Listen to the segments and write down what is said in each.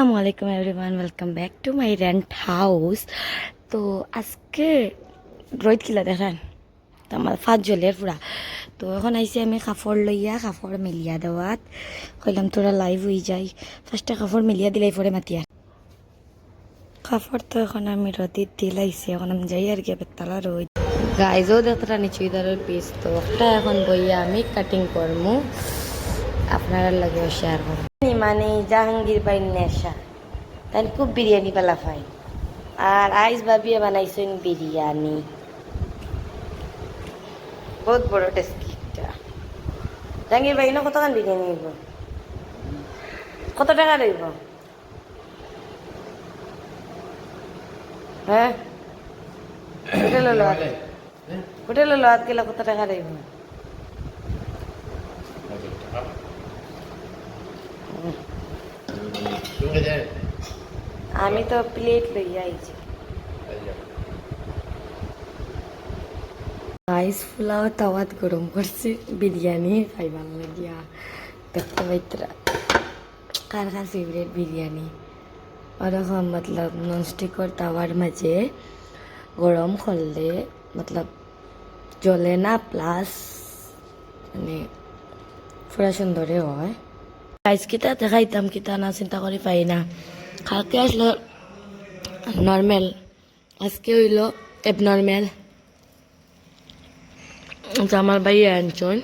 আসসালামু আলাইকুম everyone, welcome back to my rent house. তো আজকে রোদ কিলা দেখেন, তো আমার ফাঁস জ্বলের পুরা। তো এখন আইসি আমি কাপড় লইয়া কাপড় মিলিয়া দেওয়াত কইলাম তোরা লাইভ হয়ে যাই। ফার্স্টে কাপড় মিলিয়া দিলাই পরে মাতিয়া কাপড়। তো এখন আমি রোদিত দিলাইছি, এখন আমি যাই আর কি বেতালা রোদ গাইজও দেখতে নিচু ইদারের পিস। তো একটা এখন বইয়া আমি কাটিং করমু, আপনারা লাগেও শেয়ার করবো। মানে জাহাঙ্গীর ভাই নেশা তাই খুব বিরিয়ানি পালা খাই। আর আইস ভাবিয়ে বানাইছেন বিরিয়ানি, বহুত বড় টেস্টিটা। জাহাঙ্গীর ভাই না কতক্ষণ বিরিয়ানি হইব, কত টাকা রইব? হ্যাঁ হোটেলে লোয়াত, হোটেলে লোয়াত গেলে কত টাকা রইব? আমি তো প্লেট লইয়া আইছি। রাইস পোলাও তাওয়াত গরম করছি, বিরিয়ানি খাইবার লাগিয়া দেখতে পাইতরা। কার কার ফেভারিট বিরিয়ানি ওরকম মতলব ননস্টিকর তাওয়ার মাঝে গরম করলে মতলব জ্বলে না, প্লাস মানে পুরা সুন্দরে হয়। রাইস কিতা দেখাইতাম কিতা না চিন্তা করি পাই না। কালকে আসলো নর্মেল, আজকে হইল এবনর্মেল। আমার ভাইয়া আনছেন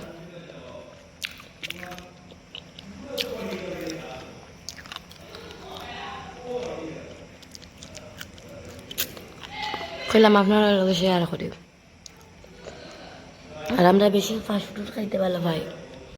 কইলাম আপনারা শেয়ার করি। আর আমরা বেশি ফাস্ট ফুড খাইতে ভালো ভাই।